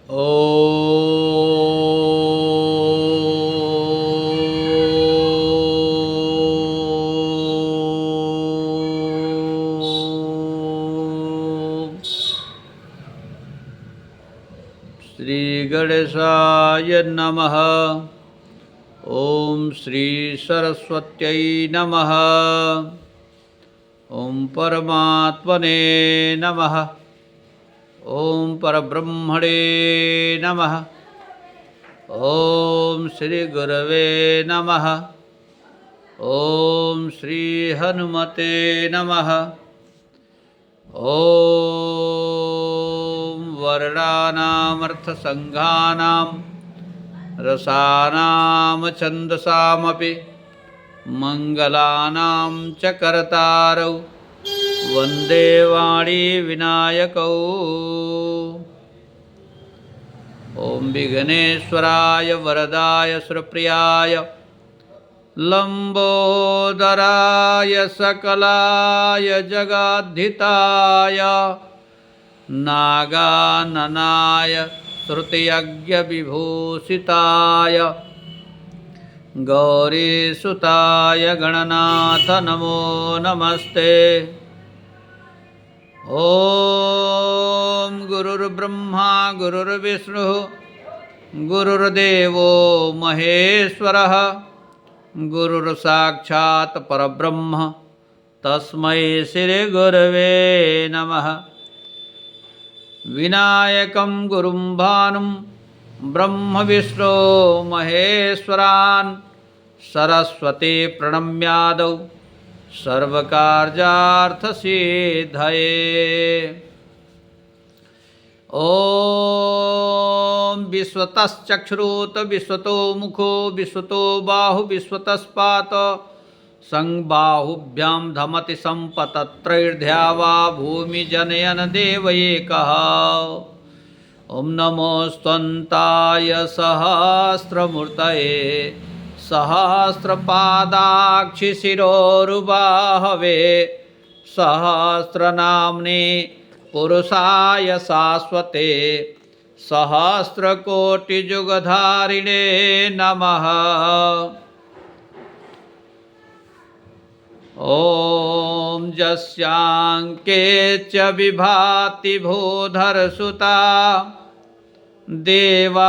ॐ श्री गणेशाय नमः। ॐ श्री सरस्वत्यै नमः। ॐ परमात्मने नमः। ॐ परब्रह्मणे नमः। ॐ श्री गुरवे नमः। ॐ श्री हनुमते नमः। ॐ वर्णानामर्थसङ्घानां रसानां छन्दसामपि मङ्गलानां च कर्तारौ वन्दे वाणी विनायकौ। ॐ विघ्नेश्वराय वरदाय सुरप्रियाय लंबोदराय सकलाय जगाद्धिताय नागाननाय श्रुतियज्ञविभूषिताय गौरीसुताय गणनाथ नमो नमस्ते। ॐ गुरुर्ब्रह्मा गुरुर्विष्णुः गुरुर्देवो महेश्वरः गुरुर्साक्षात् परब्रह्म तस्मै श्री गुरवे नमः। विनायकं गुरुं भानुं ब्रह्म विष्णु महेश्वरान् सरस्वती प्रणम्यादौ सर्वकार्यार्थसिद्धये। ॐ विश्वतश्चक्षुरुत विश्वतो मुखो विश्वतो बाहु विश्वतस्पात संबाहुभ्यां धमति सम्पतत्रैर्ध्यावा भूमि जनयन देव एकः। ॐ नमोऽस्त्वन्ताय सहस्रमूर्तये सहस्रपादाक्षिशिरोरुबाहवे सहस्रनाम्ने पुरुषाय शाश्वते सहस्रकोटियुगधारिणे नमः। ॐ यस्याङ्के च विभाति भूधरसुता देवापगामस्तके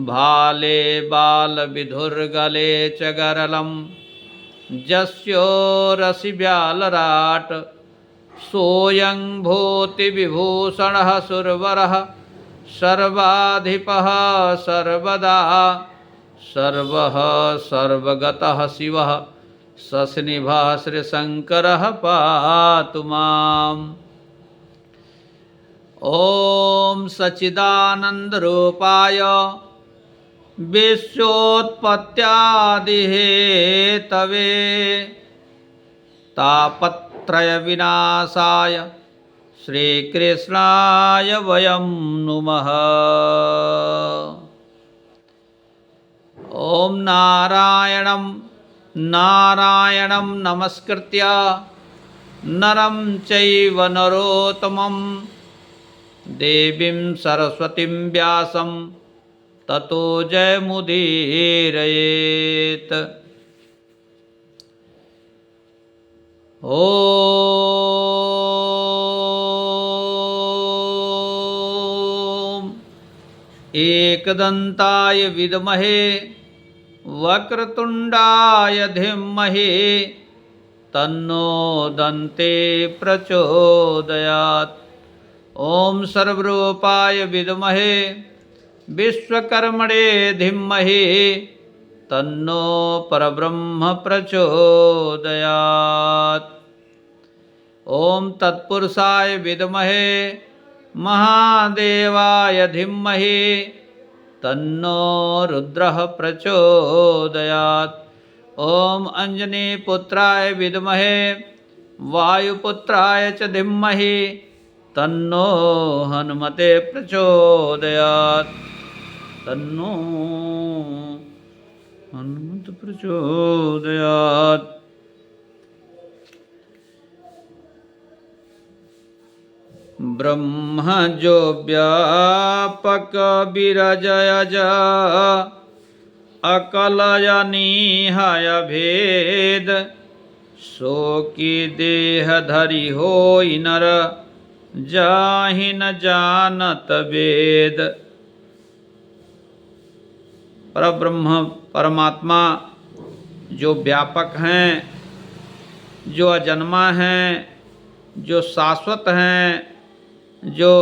भाले बालविधुर्गले च गरलं जस्योरसिव्यालराट् सोऽयं भूतिविभूषणः सुरवरः सर्वाधिपः सर्वदा सर्वः सर्वगतः शिवः सस्निभः श्रीशङ्करः पातु माम्। ॐ सच्चिदानन्दरूपाय विश्वोत्पत्त्यादिहेतवे तापत्रयविनाशाय श्रीकृष्णाय वयं नुमः। ॐ नारायणं नारायणं नमस्कृत्य नरं चैव नरोत्तमं देवीं सरस्वतीं व्यासं ततो जयमुदीरयेत्। ॐ एकदन्ताय विद्महे वक्रतुण्डाय धीमहि तन्नो दन्ते प्रचोदयात्। ॐ सर्वरूपाय विद्महे विश्वकर्मणे धीमहि तन्नो परब्रह्म प्रचोदयात्। ॐ तत्पुरुषाय विद्महे महादेवाय धीमहि तन्नो रुद्रः प्रचोदयात्। ॐ अंजनीपुत्राय विद्महे वायुपुत्राय च धीमहि तन्नो हनुमते प्रचोदयात्। तन्नो हनुमत प्रचोदयात्। ब्रह्म जो व्यापक विरजयज अकलय निहय भेद, सो की देह धरि होई नर, जाहि न जानत वेद। परब्रह्म परमात्मा जो व्यापक हैं, जो अजन्मा हैं, जो शाश्वत हैं, जो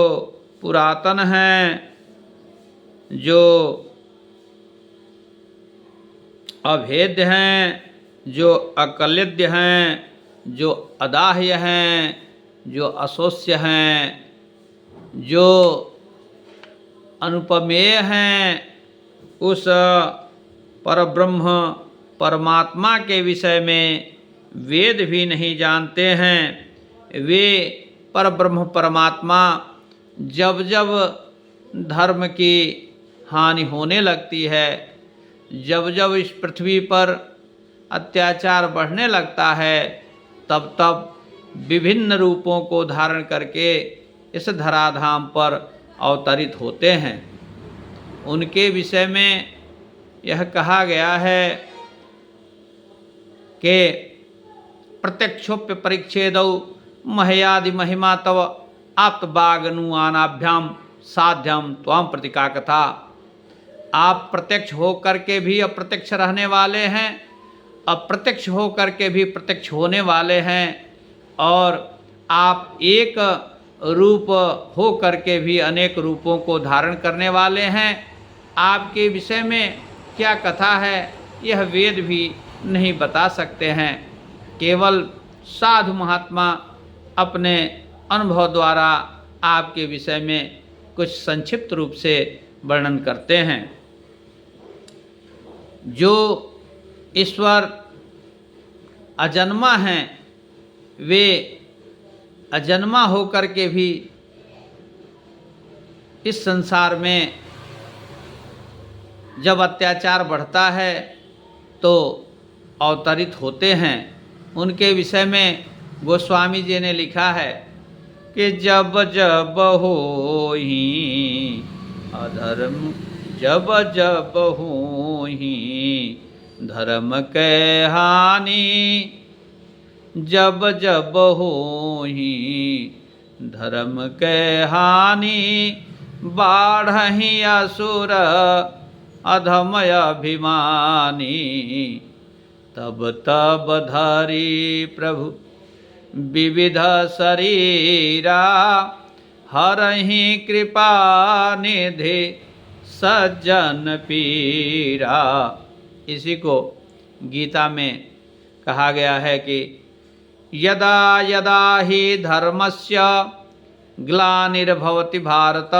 पुरातन हैं, जो अभेद्य हैं, जो अकलिद्य हैं, जो अदाह्य हैं, जो अशोष्य हैं, जो अनुपमेय हैं, उस परब्रह्म परमात्मा के विषय में वेद भी नहीं जानते हैं। वे परब्रह्म परमात्मा जब जब धर्म की हानि होने लगती है, जब जब इस पृथ्वी पर अत्याचार बढ़ने लगता है, तब तब विभिन्न रूपों को धारण करके इस धराधाम पर अवतरित होते हैं। उनके विषय में यह कहा गया है कि प्रत्यक्षोप्य परिच्छेदौ महयादि महिमा तव आप्तबागनुआनाभ्याम साध्यम त्वाम प्रतिका कथा। आप प्रत्यक्ष हो करके भी अप्रत्यक्ष रहने वाले हैं, अप्रत्यक्ष हो करके भी प्रत्यक्ष होने वाले हैं, और आप एक रूप हो करके भी अनेक रूपों को धारण करने वाले हैं। आपके विषय में क्या कथा है, यह वेद भी नहीं बता सकते हैं। केवल साधु महात्मा अपने अनुभव द्वारा आपके विषय में कुछ संक्षिप्त रूप से वर्णन करते हैं। जो ईश्वर अजन्मा हैं, वे अजन्मा होकर के भी इस संसार में जब अत्याचार बढ़ता है तो अवतरित होते हैं। उनके विषय में गोस्वामी जी ने लिखा है कि जब जब होहि अधर्म, जब जब होहि धर्म के हानि, जब जब होहि धर्म के हानि, बाढ़हि असुर अधमय अभिमानी, तब तब धरि प्रभु विविध शरीरा, हरहि कृपा निधि सज्जन पीरा। इसी को गीता में कहा गया है कि यदा यदा हि धर्मस्य ग्लानिर्भवति भारत,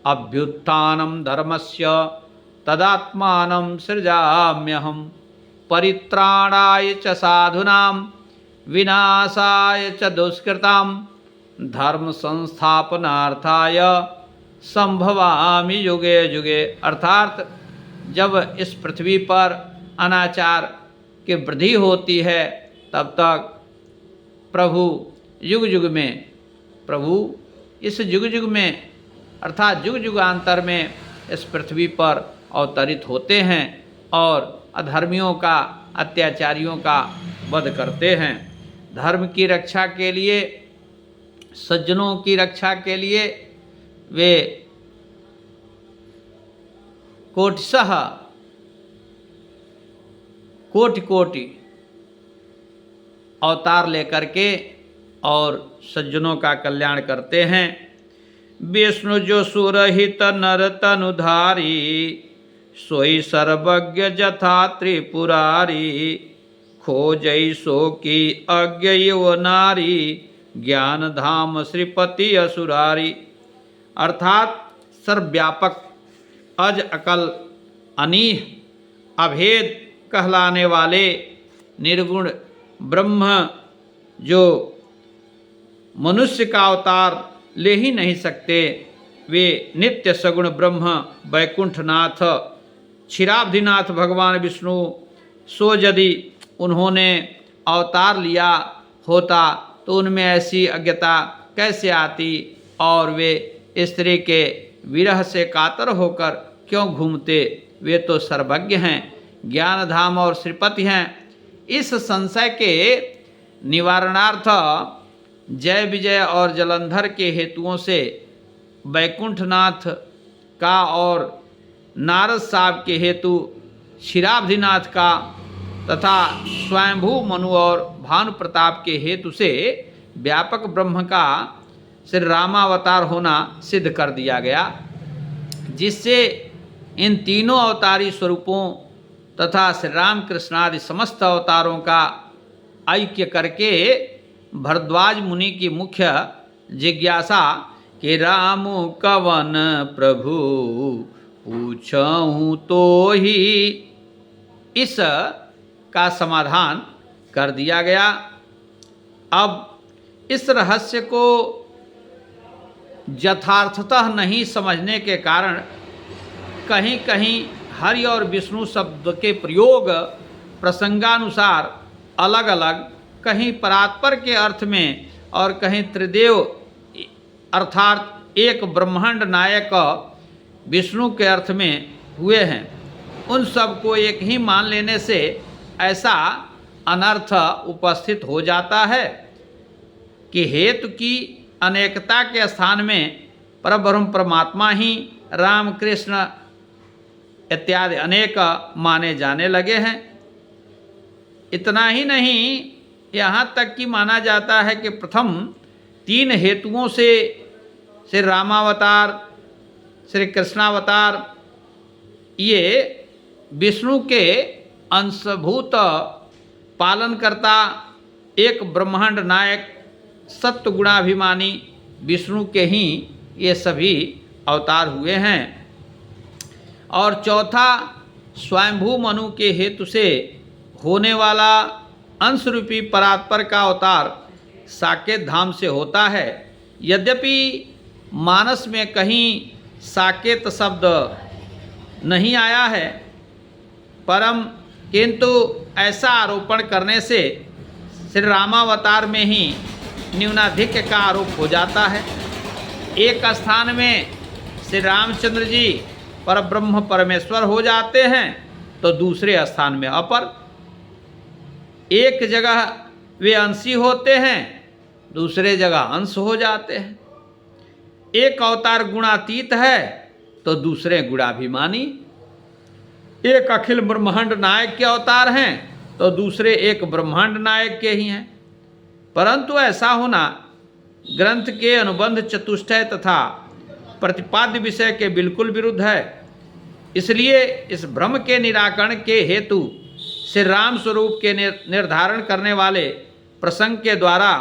अभ्युत्थानं धर्मस्य तदात्मानं सृजाम्यहम्, परित्राणाय च साधूनां विनाशाय च दुष्कृतां, धर्म संस्थापनार्थाय संभवामि युगे युगे। अर्थात जब इस पृथ्वी पर अनाचार की वृद्धि होती है, तब तक प्रभु युग युग में, प्रभु इस युग युग में अर्थात युग युगांतर में इस पृथ्वी पर अवतरित होते हैं और अधर्मियों का, अत्याचारियों का वध करते हैं। धर्म की रक्षा के लिए, सज्जनों की रक्षा के लिए वे कोटिशः कोटि कोटि अवतार लेकर के और सज्जनों का कल्याण करते हैं। विष्णु जो सुरहित नर तनुधारी, सोई सर्वज्ञ जथा त्रिपुरारी, खोजई सो की अज्ञ वो नारी, ज्ञान धाम श्रीपति असुरारी। अर्थात सर्वव्यापक, अज अकल अनीह अभेद कहलाने वाले निर्गुण ब्रह्म, जो मनुष्य का अवतार ले ही नहीं सकते, वे नित्य सगुण ब्रह्म वैकुंठनाथ क्षीराब्धिनाथ भगवान विष्णु, सो यदि उन्होंने अवतार लिया होता तो उनमें ऐसी अज्ञता कैसे आती और वे स्त्री के विरह से कातर होकर क्यों घूमते, वे तो सर्वज्ञ हैं, ज्ञानधाम और श्रीपति हैं। इस संशय के निवारणार्थ जय विजय और जलंधर के हेतुओं से वैकुंठनाथ का और नारद साहब के हेतु क्षीराब्धिनाथ का तथा स्वयंभू मनु और भानु प्रताप के हेतु से व्यापक ब्रह्म का श्री रामावतार होना सिद्ध कर दिया गया, जिससे इन तीनों अवतारी स्वरूपों तथा श्री राम कृष्णादि समस्त अवतारों का ऐक्य करके भरद्वाज मुनि की मुख्य जिज्ञासा कि राम कवन प्रभु पूछूं तो ही, इस का समाधान कर दिया गया। अब इस रहस्य को यथार्थतः नहीं समझने के कारण कहीं कहीं हरि और विष्णु शब्द के प्रयोग प्रसंगानुसार अलग अलग, कहीं परात्पर के अर्थ में और कहीं त्रिदेव अर्थात एक ब्रह्मांड नायक विष्णु के अर्थ में हुए हैं। उन सब को एक ही मान लेने से ऐसा अनर्थ उपस्थित हो जाता है कि हेतु की अनेकता के स्थान में परब्रह्म परमात्मा ही राम कृष्ण इत्यादि अनेक माने जाने लगे हैं। इतना ही नहीं, यहाँ तक कि माना जाता है कि प्रथम तीन हेतुओं से श्री रामावतार, श्री कृष्णावतार ये विष्णु के अंशभूत पालनकर्ता एक ब्रह्मांड नायक सत्य गुणाभिमानी विष्णु के ही ये सभी अवतार हुए हैं। और चौथा स्वयंभू मनु के हेतु से होने वाला अंश रूपी परात्पर का अवतार साकेत धाम से होता है। यद्यपि मानस में कहीं साकेत शब्द नहीं आया है, परम किंतु ऐसा आरोपण करने से श्री रामावतार में ही न्यूनाधिक्य का आरोप हो जाता है। एक स्थान में श्री रामचंद्र जी परब्रह्म परमेश्वर हो जाते हैं तो दूसरे स्थान में अपर। एक जगह वे अंशी होते हैं, दूसरे जगह अंश हो जाते हैं। एक अवतार गुणातीत है तो दूसरे गुणाभिमानी। एक अखिल ब्रह्मांड नायक के अवतार हैं तो दूसरे एक ब्रह्मांड नायक के ही हैं। परंतु ऐसा होना ग्रंथ के अनुबंध चतुष्टय तथा प्रतिपाद्य विषय के बिल्कुल विरुद्ध है। इसलिए इस भ्रम के निराकरण के हेतु श्री राम स्वरूप के निर्धारण करने वाले प्रसंग के द्वारा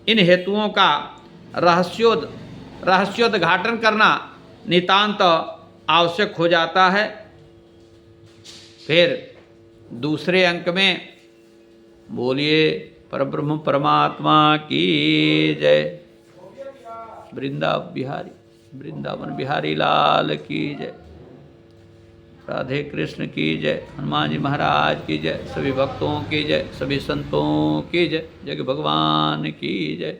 इन हेतुओं का रहस्योद्घाटन करना नितांत आवश्यक हो जाता है। फिर दूसरे अंक में बोलिए परब्रह्म परमात्मा की जय। वृंदावन बिहारी लाल की जय। राधे कृष्ण की जय। हनुमान जी महाराज की जय। सभी भक्तों की जय। सभी संतों की जय। जग भगवान की जय।